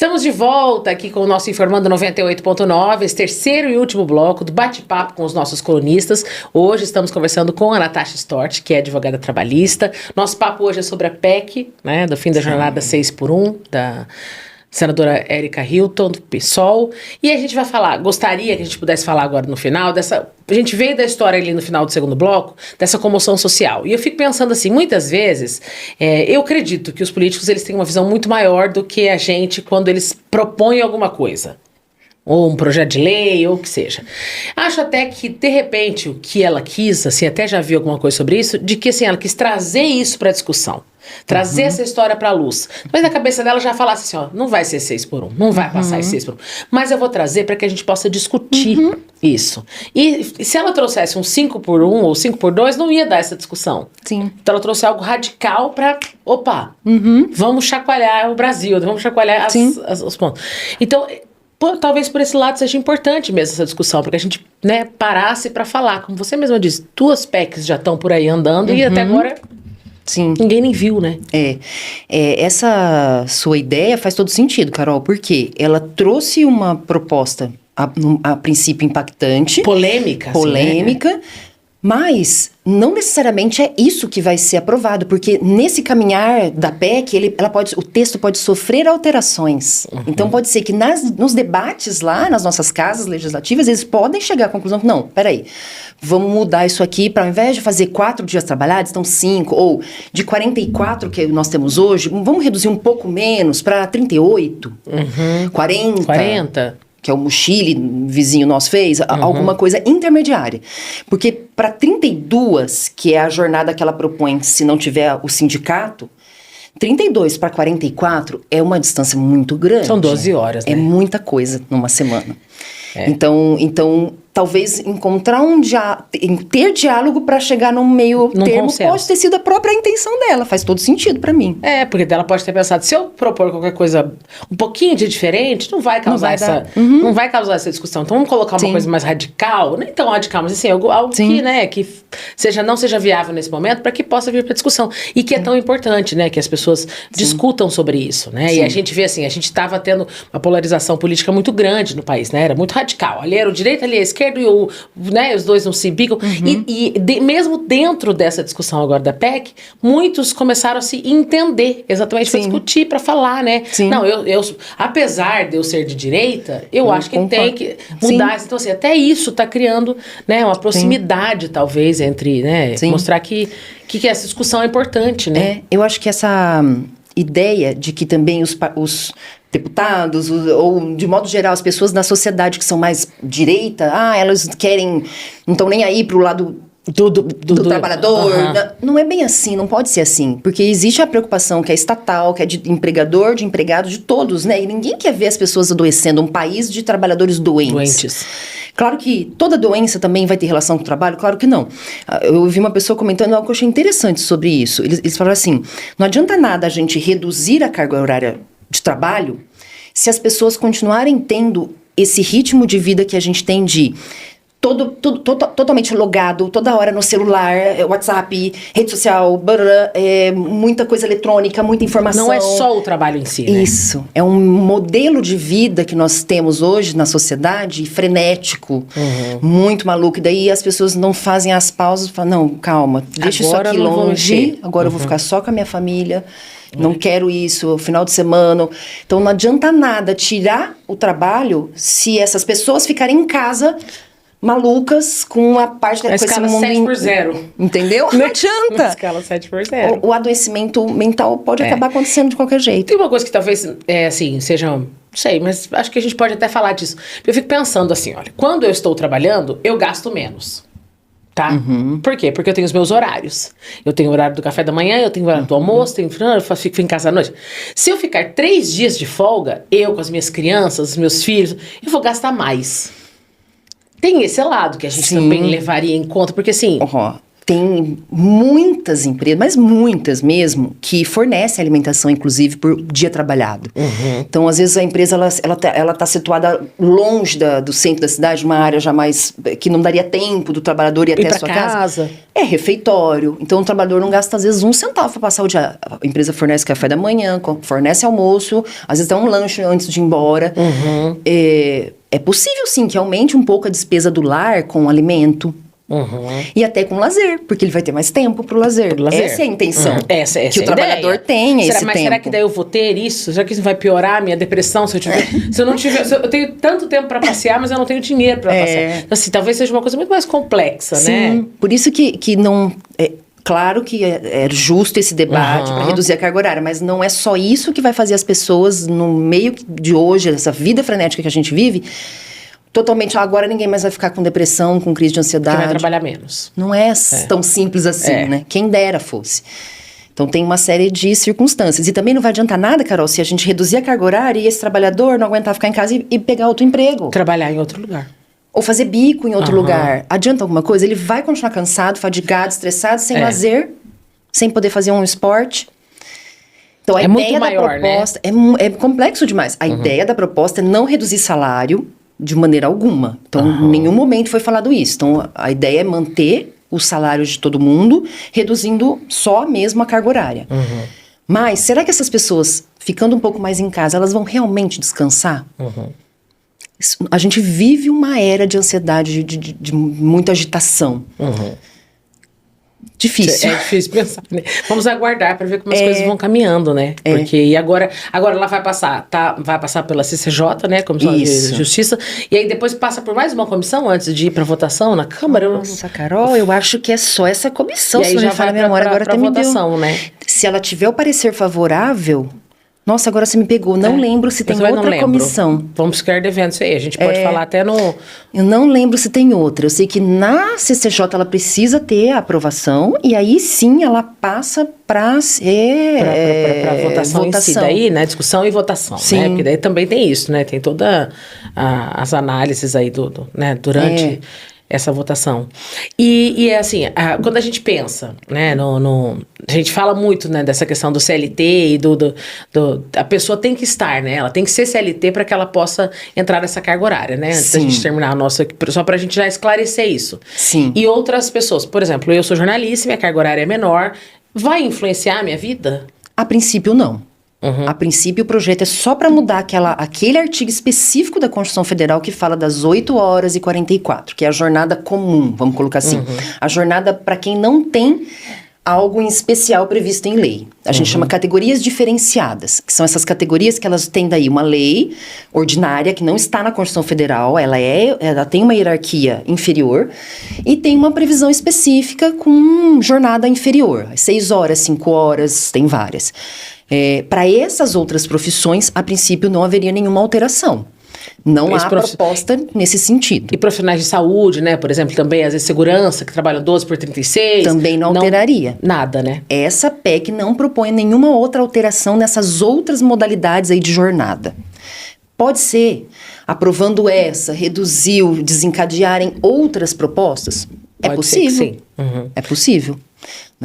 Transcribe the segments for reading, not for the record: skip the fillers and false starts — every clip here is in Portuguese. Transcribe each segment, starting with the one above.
Estamos de volta aqui com o nosso Informando 98.9, esse terceiro e último bloco do bate-papo com os nossos colunistas. Hoje estamos conversando com a Natasha Stort, que é advogada trabalhista. Nosso papo hoje é sobre a PEC, né, do fim da jornada 6x1, da senadora Érica Hilton, do PSOL. E a gente vai falar, gostaria que a gente pudesse falar agora no final, a gente veio da história ali no final do segundo bloco, dessa comoção social. E eu fico pensando assim, muitas vezes, eu acredito que os políticos eles têm uma visão muito maior do que a gente quando eles propõem alguma coisa. Ou um projeto de lei, ou o que seja. Acho até que, de repente, o que ela quis, assim, até já vi alguma coisa sobre isso, de que, assim, ela quis trazer isso para a discussão. Trazer essa história para a luz. Mas na cabeça dela já falasse assim, ó, não vai ser 6x1, não vai passar esse 6x1. Mas eu vou trazer para que a gente possa discutir isso. E se ela trouxesse um 5x1 ou 5x2, não ia dar essa discussão. Sim. Então ela trouxe algo radical para, vamos chacoalhar o Brasil, vamos chacoalhar os pontos. Então, talvez por esse lado seja importante mesmo essa discussão, porque a gente, né, parasse para falar. Como você mesma disse, 2 PECs já estão por aí andando e até agora... Sim. Ninguém nem viu, né? Essa sua ideia faz todo sentido, Carol, porque ela trouxe uma proposta, a princípio impactante. Polêmica. Polêmica, mas não necessariamente é isso que vai ser aprovado, porque nesse caminhar da PEC, o texto pode sofrer alterações. Então pode ser que nos debates lá, nas nossas casas legislativas, eles podem chegar à conclusão que, não, peraí, vamos mudar isso aqui para, ao invés de fazer 4 dias trabalhados, então 5, ou de 44 que nós temos hoje, vamos reduzir um pouco menos para 38, 40. Que é o Chile, vizinho nosso fez, alguma coisa intermediária. Porque para 32, que é a jornada que ela propõe, se não tiver o sindicato, 32 para 44 é uma distância muito grande. São 12 horas, né? É muita coisa numa semana. Então, talvez encontrar ter diálogo para chegar num meio termo consenso. Pode ter sido a própria intenção dela, faz todo sentido para mim. Porque ela pode ter pensado, se eu propor qualquer coisa um pouquinho de diferente, não vai causar essa discussão. Então vamos colocar uma coisa mais radical, nem tão radical, mas assim, algo que, né, que não seja viável nesse momento, para que possa vir para discussão. E que é tão importante, né, que as pessoas discutam sobre isso, né? E a gente vê assim, a gente estava tendo uma polarização política muito grande no país, né? Era muito radical. Ali era o direito, ali a esquerda, e os dois não se bicam. Mesmo dentro dessa discussão agora da PEC, muitos começaram a se entender exatamente para discutir, para falar, né? Sim. Não, apesar de eu ser de direita, eu acho que tem que mudar. Então, assim, até isso está criando, né, uma proximidade, talvez, entre, né? Mostrar que essa discussão é importante, né? Eu acho que essa ideia de que também os deputados, ou de modo geral as pessoas da sociedade que são mais direita, elas não estão nem aí pro lado do trabalhador. Não é bem assim, não pode ser assim, porque existe a preocupação que é estatal, que é de empregador, de empregado, de todos, né? E ninguém quer ver as pessoas adoecendo, um país de trabalhadores doentes. Claro que toda doença também vai ter relação com o trabalho, claro que não. Eu ouvi uma pessoa comentando algo que eu achei interessante sobre isso. Eles falaram assim, não adianta nada a gente reduzir a carga horária de trabalho se as pessoas continuarem tendo esse ritmo de vida que a gente tem de totalmente logado, toda hora no celular, WhatsApp, rede social, muita coisa eletrônica, muita informação. Não é só o trabalho em si, né? Isso. É um modelo de vida que nós temos hoje na sociedade, frenético, muito maluco. E daí as pessoas não fazem as pausas e falam, não, calma, deixa isso aqui longe, agora eu vou ficar só com a minha família. Não quero isso, final de semana. Então não adianta nada tirar o trabalho se essas pessoas ficarem em casa malucas com a parte da escala 7x0. Entendeu? Não adianta. Escala 7x0. O adoecimento mental pode acabar acontecendo de qualquer jeito. Tem uma coisa que talvez, assim, seja... Não sei, mas acho que a gente pode até falar disso. Eu fico pensando assim, olha, quando eu estou trabalhando, eu gasto menos. Tá? Por quê? Porque eu tenho os meus horários. Eu tenho o horário do café da manhã, eu tenho o horário do almoço, eu fico em casa à noite. Se eu ficar 3 dias de folga, eu com as minhas crianças, os meus filhos, eu vou gastar mais. Tem esse lado que a gente também levaria em conta, porque assim... Tem muitas empresas, mas muitas mesmo, que fornecem alimentação, inclusive, por dia trabalhado. Então, às vezes, a empresa ela tá situada longe do centro da cidade, uma área já mais... que não daria tempo do trabalhor ir até a sua casa. É refeitório. Então, o trabalhador não gasta, às vezes, 1 centavo para passar o dia. A empresa fornece café da manhã, fornece almoço, às vezes dá um lanche antes de ir embora. É possível, sim, que aumente um pouco a despesa do lar com alimento. E até com lazer, porque ele vai ter mais tempo pro lazer. Essa é a intenção. Essa que o trabalhador tenha esse tempo. Será que daí eu vou ter isso? Será que isso vai piorar a minha depressão se eu tiver? Se eu não tiver... eu tenho tanto tempo para passear, mas eu não tenho dinheiro para passear. Então, assim, talvez seja uma coisa muito mais complexa, né? Sim, por isso que não... Claro que é justo esse debate para reduzir a carga horária, mas não é só isso que vai fazer as pessoas, no meio de hoje, essa vida frenética que a gente vive... Totalmente, agora ninguém mais vai ficar com depressão, com crise de ansiedade. Que vai trabalhar menos. Não é tão simples assim, né? Quem dera fosse. Então, tem uma série de circunstâncias. E também não vai adiantar nada, Carol, se a gente reduzir a carga horária e esse trabalhador não aguentar ficar em casa e pegar outro emprego. Trabalhar em outro lugar. Ou fazer bico em outro lugar. Adianta alguma coisa? Ele vai continuar cansado, fadigado, estressado, sem lazer, sem poder fazer um esporte. Então, a ideia da proposta... É complexo demais. A ideia da proposta é não reduzir salário... de maneira alguma. Então, em nenhum momento foi falado isso. Então, a ideia é manter o salário de todo mundo, reduzindo só mesmo a carga horária. Mas, será que essas pessoas, ficando um pouco mais em casa, elas vão realmente descansar? A gente vive uma era de ansiedade, de muita agitação. Difícil. É difícil pensar, né? Vamos aguardar para ver como as coisas vão caminhando, né? Porque e agora ela vai passar pela CCJ, né? Comissão de Justiça, e aí depois passa por mais uma comissão antes de ir para votação na Câmara. Nossa, Carol, eu acho que é só essa comissão. E aí já vai a memória agora pra votação, né? Se ela tiver o parecer favorável... Nossa, agora você me pegou. Não lembro se tem outra comissão. Vamos ficar devendo isso aí. A gente pode falar até no... Eu não lembro se tem outra. Eu sei que na CCJ ela precisa ter a aprovação e aí sim ela passa para votação em si. Daí, né? Discussão e votação, né? Porque daí também tem isso, né? Tem toda as análises aí né? Durante... essa votação. E é assim, quando a gente pensa, né, a gente fala muito, né, dessa questão do CLT e a pessoa tem que estar, né, ela tem que ser CLT para que ela possa entrar nessa carga horária, né, antes da gente terminar a nossa, só para a gente já esclarecer isso. Sim. E outras pessoas, por exemplo, eu sou jornalista, minha carga horária é menor, vai influenciar a minha vida? A princípio, não. A princípio, o projeto é só para mudar aquele artigo específico da Constituição Federal que fala das 8h44, que é a jornada comum, vamos colocar assim. A jornada para quem não tem algo em especial previsto em lei. A gente chama categorias diferenciadas, que são essas categorias que elas têm daí uma lei ordinária que não está na Constituição Federal, ela tem uma hierarquia inferior e tem uma previsão específica com jornada inferior, 6 horas, 5 horas, tem várias. Para essas outras profissões, a princípio não haveria nenhuma alteração. Não há proposta nesse sentido. E profissionais de saúde, né? Por exemplo, também, às vezes, segurança, que trabalham 12/36. Também não alteraria. Nada, né? Essa PEC não propõe nenhuma outra alteração nessas outras modalidades aí de jornada. Pode ser, aprovando essa, reduziu, desencadearem outras propostas? É possível. Sim. É possível.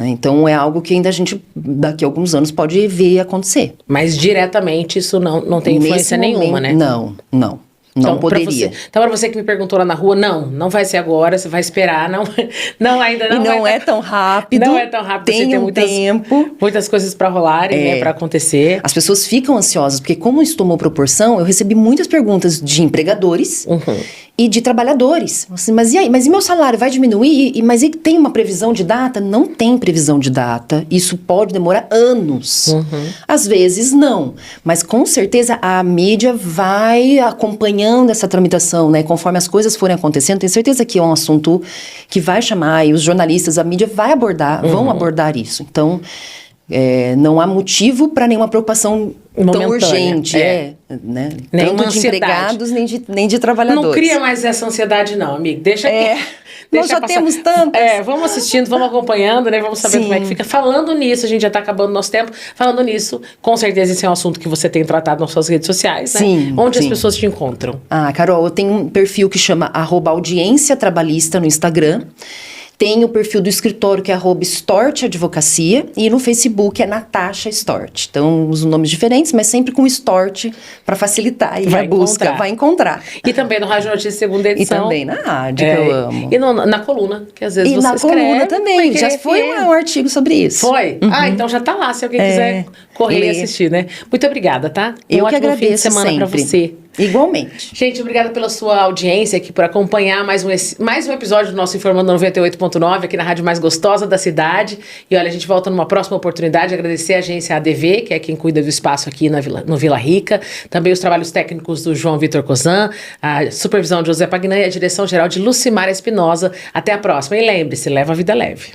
Então, é algo que ainda a gente, daqui a alguns anos, pode ver acontecer. Mas, diretamente, isso não tem influência nenhuma, né? Não poderia. Então, para você que me perguntou lá na rua, não vai ser agora, você vai esperar, ainda não. E não é tão rápido. Não é tão rápido. Tem um tempo. Muitas coisas para rolarem, né, para acontecer. As pessoas ficam ansiosas, porque como isso tomou proporção, eu recebi muitas perguntas de empregadores e de trabalhadores. Assim, mas e aí? Mas e meu salário vai diminuir? Mas e tem uma previsão de data? Não tem previsão de data. Isso pode demorar anos. Às vezes, não. Mas, com certeza, a mídia vai acompanhando essa tramitação, né? Conforme as coisas forem acontecendo, tenho certeza que é um assunto que vai chamar, e os jornalistas, a mídia vão abordar isso. Então, não há motivo para nenhuma preocupação tão urgente, né? Tanto de empregados, nem de trabalhadores. Não cria mais essa ansiedade, não, amigo. Deixa nós já passar. Temos tantas. Vamos assistindo, vamos acompanhando, né? Vamos saber como é que fica. Falando nisso, a gente já tá acabando o nosso tempo. Falando nisso, com certeza esse é um assunto que você tem tratado nas suas redes sociais, né? Sim. Onde as pessoas te encontram? Carol, eu tenho um perfil que chama @audiência trabalhista no Instagram. Tem o perfil do escritório que é @Stort Advocacia e no Facebook é Natasha Stort. Então, os nomes diferentes, mas sempre com Stort para facilitar aí a busca. Vai encontrar. E também no Rádio Notícias segunda edição. E também na rádio, que eu amo. E na coluna, que às vezes você escreve. E na coluna também, já foi um artigo sobre isso. Foi? Então já tá lá, se alguém quiser correr e assistir, né? Muito obrigada, tá? Eu que agradeço fim de semana para você. Igualmente. Gente, obrigada pela sua audiência aqui, por acompanhar mais um episódio do nosso Informando 98.9 aqui na rádio mais gostosa da cidade. E olha, a gente volta numa próxima oportunidade. Agradecer a agência ADV, que é quem cuida do espaço aqui no Vila Rica. Também os trabalhos técnicos do João Vitor Cozan, a supervisão de José Pagnan e a direção geral de Lucimara Espinosa. Até a próxima. E lembre-se, leva a vida leve.